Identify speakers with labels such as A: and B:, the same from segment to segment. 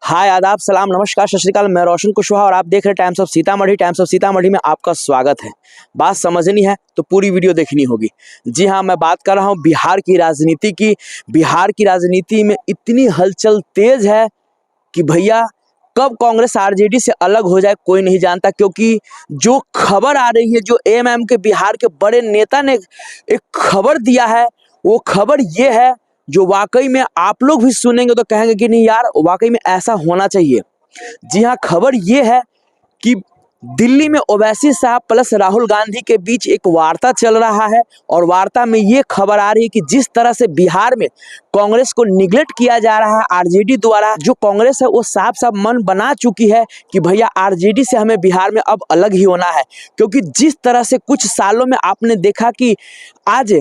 A: हाय आदाब सलाम नमस्कार सत श्री अकाल। मैं रोशन कुशवाहा और आप देख रहे हैं times of Sitamarhi. Times of Sitamarhi में आपका स्वागत है। बात समझनी है तो पूरी वीडियो देखनी होगी। जी हाँ, मैं बात कर रहा हूँ बिहार की राजनीति की। बिहार की राजनीति में इतनी हलचल तेज है कि भैया कब कांग्रेस आरजेडी से अलग हो जाए कोई नहीं जानता, क्योंकि जो खबर आ रही है, जो एएमएम के बिहार के बड़े नेता ने एक खबर दिया है, वो खबर ये है जो वाकई में आप लोग भी सुनेंगे तो कहेंगे कि नहीं यार, वाकई में ऐसा होना चाहिए। जी हाँ, खबर ये है कि दिल्ली में ओवैसी साहब प्लस राहुल गांधी के बीच एक वार्ता चल रहा है और वार्ता में ये खबर आ रही है कि जिस तरह से बिहार में कांग्रेस को निगलेक्ट किया जा रहा है आरजेडी द्वारा, जो कांग्रेस है वो साफ साफ मन बना चुकी है कि भैया आरजेडी से हमें बिहार में अब अलग ही होना है। क्योंकि जिस तरह से कुछ सालों में आपने देखा कि आज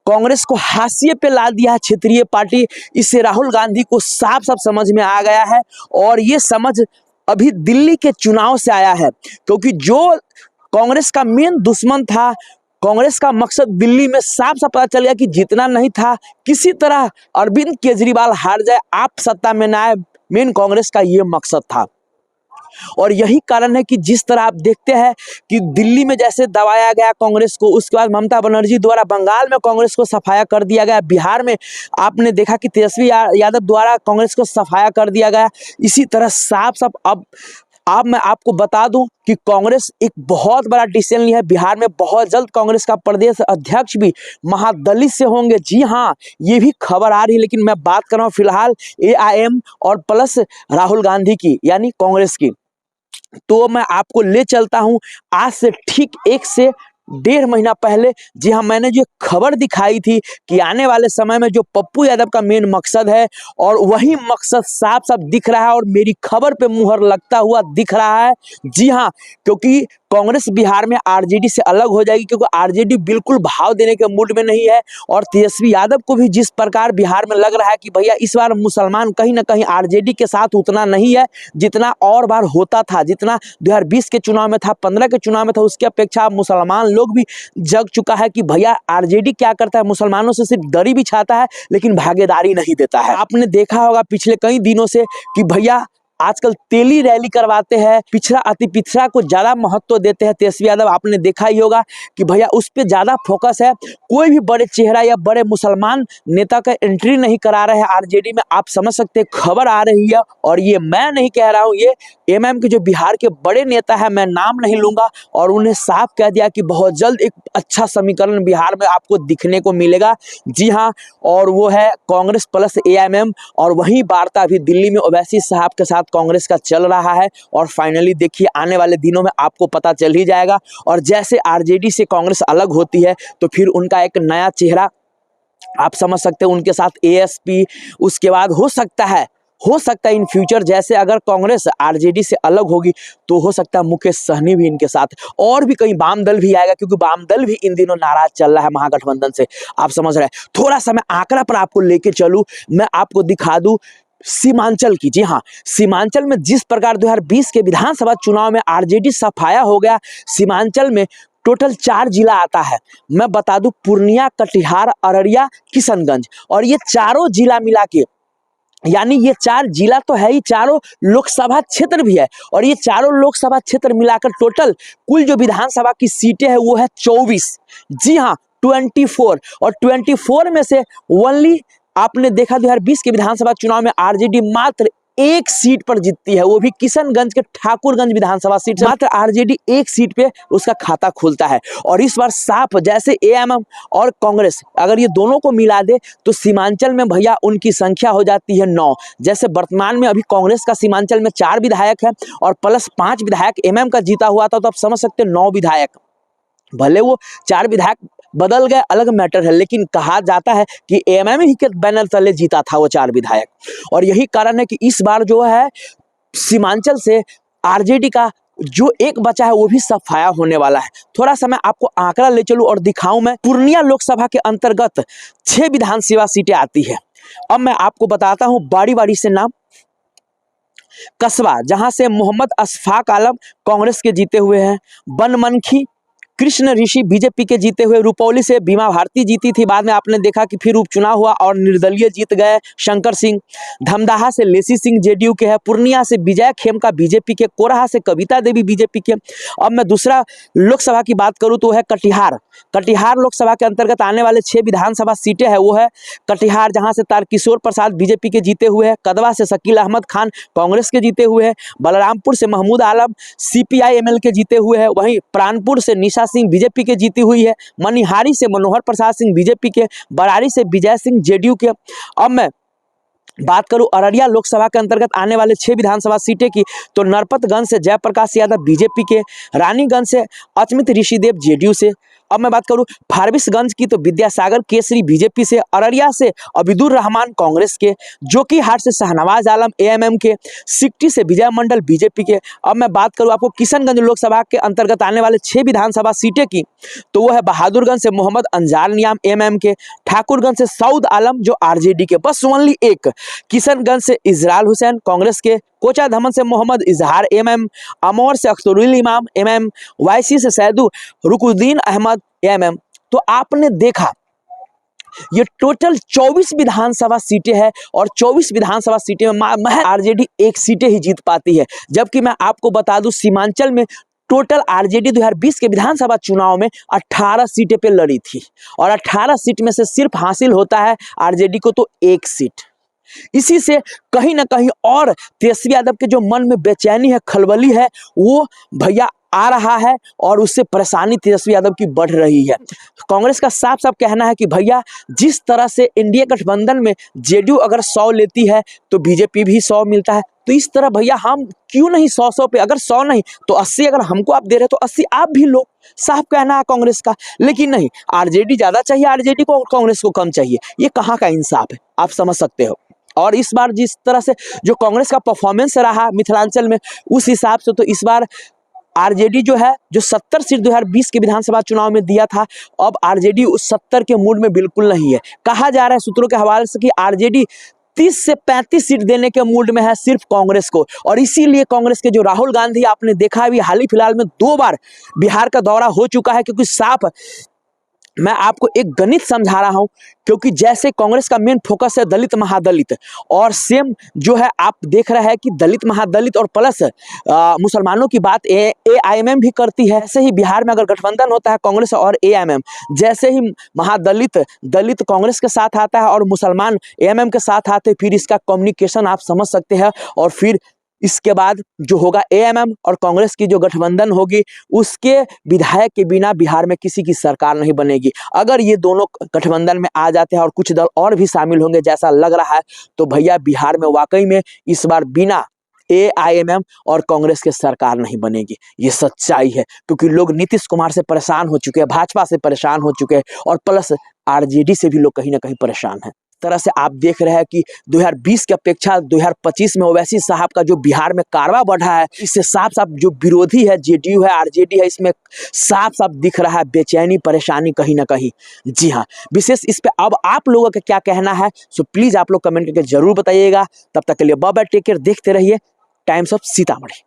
A: कांग्रेस को हाशिए पे ला दिया है क्षेत्रीय पार्टी, इससे राहुल गांधी को साफ साफ समझ में आ गया है। और ये समझ अभी दिल्ली के चुनाव से आया है, क्योंकि जो कांग्रेस का मेन दुश्मन था, कांग्रेस का मकसद दिल्ली में साफ साफ पता चल गया कि जितना नहीं था, किसी तरह अरविंद केजरीवाल हार जाए, आप सत्ता में न आए, मेन कांग्रेस का ये मकसद था। और यही कारण है कि जिस तरह आप देखते हैं कि दिल्ली में जैसे दबाया गया कांग्रेस को, उसके बाद ममता बनर्जी द्वारा बंगाल में कांग्रेस को सफाया कर दिया गया, बिहार में आपने देखा कि तेजस्वी यादव द्वारा कांग्रेस को सफाया कर दिया गया। इसी तरह साफ साफ अब मैं आपको बता दूं कि कांग्रेस एक बहुत बड़ा डिसीजन लिया है। बिहार में बहुत जल्द कांग्रेस का प्रदेश अध्यक्ष भी महादलित से होंगे। जी हाँ, ये भी खबर आ रही है, लेकिन मैं बात कर रहा हूँ फिलहाल एआईएम और प्लस राहुल गांधी की, यानी कांग्रेस की। तो मैं आपको ले चलता हूं आज से ठीक 1 से 1.5 महीना पहले। जी हाँ, मैंने जो खबर दिखाई थी कि आने वाले समय में जो पप्पू यादव का मेन मकसद है, और वही मकसद साफ साफ दिख रहा है और मेरी खबर पे मुहर लगता हुआ दिख रहा है। जी हाँ, क्योंकि कांग्रेस बिहार में आरजेडी से अलग हो जाएगी, क्योंकि आरजेडी बिल्कुल भाव देने के मूड में नहीं है। और तेजस्वी यादव को भी जिस प्रकार बिहार में लग रहा है कि भैया इस बार मुसलमान कहीं ना कहीं आरजेडी के साथ उतना नहीं है जितना और बार होता था, जितना 2020 के चुनाव में था, 15 के चुनाव में था, उसकी अपेक्षा मुसलमान लोग भी जग चुका है कि भैया आरजेडी क्या करता है, मुसलमानों से सिर्फ दरी बिछाता है लेकिन भागीदारी नहीं देता है। आपने देखा होगा पिछले कई दिनों से कि भैया आजकल तेली रैली करवाते हैं, पिछड़ा अति पिछड़ा को ज्यादा महत्व देते हैं तेजस्वी यादव। आपने देखा ही होगा कि भैया उस पर ज्यादा फोकस है। कोई भी बड़े चेहरा या बड़े मुसलमान नेता का एंट्री नहीं करा रहे हैं आरजेडी में। आप समझ सकते हैं, खबर आ रही है, और ये मैं नहीं कह रहा हूँ, ये एमएम के जो बिहार के बड़े नेता है, मैं नाम नहीं लूंगा, और उन्हें साफ कह दिया कि बहुत जल्द एक अच्छा समीकरण बिहार में आपको दिखने को मिलेगा। जी हाँ, और वो है कांग्रेस प्लस एएमएम। और वही वार्ता अभी दिल्ली में ओवैसी साहब के साथ कांग्रेस का चल रहा है, और फाइनली देखिए आने वाले दिनों में आपको पता चल ही जाएगा। और जैसे आरजेडी से कांग्रेस अलग होती है तो फिर उनका एक नया चेहरा आप समझ सकते हैं, उनके साथ एएसपी, उसके बाद हो सकता है इन फ्यूचर, जैसे अगर कांग्रेस आरजेडी से अलग होगी तो हो सकता है मुकेश सहनी भी इनके साथ, और भी कहीं वाम दल भी आएगा, क्योंकि वाम दल भी इन दिनों नाराज चल रहा है महागठबंधन से। आप समझ रहे हैं। थोड़ा सा मैं आंकड़ा पर आपको लेके चलूं, मैं आपको दिखा दूं सीमांचल की। जी हाँ, सीमांचल में जिस प्रकार 2020 के विधानसभा चुनाव में आरजेडी सफाया हो गया, सीमांचल में टोटल 4 जिला आता है। मैं बता दूं पूर्णिया, कटिहार, अररिया, किशनगंज, और ये चारों जिला मिला के, यानी ये 4 जिला तो है ही, चारों लोकसभा क्षेत्र भी है, और ये चारों लोकसभा क्षेत्र मिलाकर टोटल कुल जो विधानसभा की सीटें है वो है 24। जी हाँ, 24, और 24 में से ओनली आपने देखा 2020 के विधानसभा चुनाव में आरजेडी मात्र 1 सीट पर जीतती है, वो भी किशनगंज के ठाकुरगंज विधानसभा सीट। मात्र आरजेडी 1 सीट पे उसका खाता खुलता है। और इस बार साफ जैसे एएमएम और कांग्रेस अगर ये दोनों को मिला दे तो सीमांचल में भैया उनकी संख्या हो जाती है 9। जैसे वर्तमान में अभी कांग्रेस का सीमांचल में 4 विधायक है और प्लस 5 विधायक एमएम का जीता हुआ था, तो आप समझ सकते हैं 9 विधायक। भले वो 4 विधायक बदल गए, अलग मैटर है, लेकिन कहा जाता है कि एएमएम ही के बैनर तले जीता था वो 4 विधायक। और यही कारण है कि इस बार जो है सीमांचल से आरजेडी का जो एक बचा है वो भी सफाया होने वाला है। थोड़ा सा मैं आपको आंकड़ा ले चलूं और दिखाऊं। मैं पूर्णिया लोकसभा के अंतर्गत 6 विधानसभा सीटें आती है। अब मैं आपको बताता हूं बारी बारी से नाम। कस्बा, जहां से मोहम्मद अशफाक आलम कांग्रेस के जीते हुए हैं। बनमनखी, कृष्ण ऋषि बीजेपी के जीते हुए, रुपौली से बीमा भारती जीती थी, बाद में आपने देखा कि फिर उपचुनाव हुआ और निर्दलीय जीत गए शंकर सिंह। धमदाहा से लेसी सिंह जेडीयू के है, पूर्णिया से विजय खेमका बीजेपी के, कोरहा से कविता देवी बीजेपी के। अब मैं दूसरा लोकसभा की बात करूं तो है कटिहार। कटिहार लोकसभा के अंतर्गत आने वाले 6 विधानसभा सीटें हैं, वो है कटिहार, जहां से तारकिशोर प्रसाद बीजेपी के जीते हुए हैं, कदवा से शकील अहमद खान कांग्रेस के जीते हुए हैं, बलरामपुर से महमूद आलम सीपीआई एमएल के जीते हुए हैं, वहीं प्राणपुर से निशा सिंह बीजेपी के जीती हुई है, मनिहारी से मनोहर प्रसाद सिंह बीजेपी के, बरारी से विजय सिंह जेडीयू के। अब मैं बात करूं अररिया लोकसभा के अंतर्गत आने वाले 6 विधानसभा सीटें की, तो नरपतगंज से जयप्रकाश यादव बीजेपी के, रानीगंज से अचमित ऋषिदेव जेडीयू से। अब मैं बात करूं फारबिसगंज की, तो विद्यासागर केसरी बीजेपी से, अररिया से अबिदुर रहमान कांग्रेस के, जोकीहाट से शाहनवाज आलम एएमएम के, सिकटी से विजय मंडल बीजेपी के। अब मैं बात करूं आपको किशनगंज लोकसभा के अंतर्गत आने वाले 6 विधानसभा सीटें की, तो वो है बहादुरगंज से मोहम्मद अंजार नियाम एएमएम के, ठाकुरगंज से सऊद आलम जो आरजेडी के, बस ओनली एक, किशनगंज से इजराल हुसैन कांग्रेस के, कोचा धमन से मोहम्मद इजहार एमएम, अमौर से अख्तरुल इमाम एमएम, वाईसी से सैदू रुकुद्दीन अहमद एमएम। तो आपने देखा ये टोटल 24 विधानसभा सीटें हैं और 24 विधानसभा सीटें में महज आरजेडी एक सीटें ही जीत पाती है, जबकि मैं आपको बता दूं सीमांचल में टोटल आरजेडी 2020 के विधानसभा चुनाव में 18 सीटें पे लड़ी थी और 18 सीट में से सिर्फ हासिल होता है आरजेडी को तो एक सीट। इसी से कहीं ना कहीं और तेजस्वी यादव के जो मन में बेचैनी है, खलबली है, वो भैया आ रहा है और उससे परेशानी तेजस्वी यादव की बढ़ रही है। कांग्रेस का साफ साफ कहना है कि भैया जिस तरह से इंडिया गठबंधन में जेडीयू अगर 100 लेती है तो बीजेपी भी 100 मिलता है, तो इस तरह भैया हम क्यों नहीं 100 पे, अगर 100 नहीं तो 80, अगर हमको आप दे रहे तो 80 आप भी लो। साफ कहना है कांग्रेस का, लेकिन नहीं, आरजेडी ज्यादा चाहिए आरजेडी को, कांग्रेस को कम चाहिए। ये कहाँ का इंसाफ है, आप समझ सकते हो। और इस बार जिस तरह से जो कांग्रेस का परफॉर्मेंस रहा मिथिलांचल में, उस हिसाब से तो इस बार आरजेडी जो है, जो 70 सीट 2020 के विधानसभा चुनाव में दिया था, अब आरजेडी उस 70 के मूड में बिल्कुल नहीं है। कहा जा रहा है सूत्रों के हवाले से कि आरजेडी 30 से 35 सीट देने के मूड में है सिर्फ कांग्रेस को, और इसीलिए कांग्रेस के जो राहुल गांधी आपने देखा अभी हाल ही फिलहाल में 2 बार बिहार का दौरा हो चुका है, क्योंकि साफ मैं आपको एक गणित समझा रहा हूं, क्योंकि जैसे कांग्रेस का मेन फोकस है दलित महादलित, और सेम जो है आप देख रहे हैं कि दलित महादलित और प्लस मुसलमानों की बात एआईएमएम भी करती है। ऐसे ही बिहार में अगर गठबंधन होता है कांग्रेस और एआईएमएम, जैसे ही महादलित दलित कांग्रेस के साथ आता है और मुसलमान एआईएमएम के साथ आते हैं, फिर इसका कम्युनिकेशन आप समझ सकते हैं। और फिर इसके बाद जो होगा एएमएम और कांग्रेस की जो गठबंधन होगी, उसके विधायक के बिना बिहार में किसी की सरकार नहीं बनेगी। अगर ये दोनों गठबंधन में आ जाते हैं और कुछ दल और भी शामिल होंगे जैसा लग रहा है, तो भैया बिहार में वाकई में इस बार बिना एआईएमएम और कांग्रेस के सरकार नहीं बनेगी। ये सच्चाई है, क्योंकि लोग नीतीश कुमार से परेशान हो चुके हैं, भाजपा से परेशान हो चुके हैं, और प्लस आरजेडी से भी लोग कहीं ना कहीं परेशान हैं। तरह से आप देख रहे हैं कि 2020 की अपेक्षा 2025 में ओवैसी साहब का जो बिहार में कारवा बढ़ा है, इससे साफ साफ जो विरोधी है जेडीयू है आरजेडी है, इसमें साफ साफ दिख रहा है बेचैनी परेशानी कहीं ना कहीं। जी हाँ, विशेष इस पे अब आप लोगों का क्या कहना है, सो प्लीज आप लोग कमेंट करके जरूर बताइएगा। तब तक के लिए बाय बाय, टेक केयर, देखते रहिए टाइम्स ऑफ सीतामढ़ी।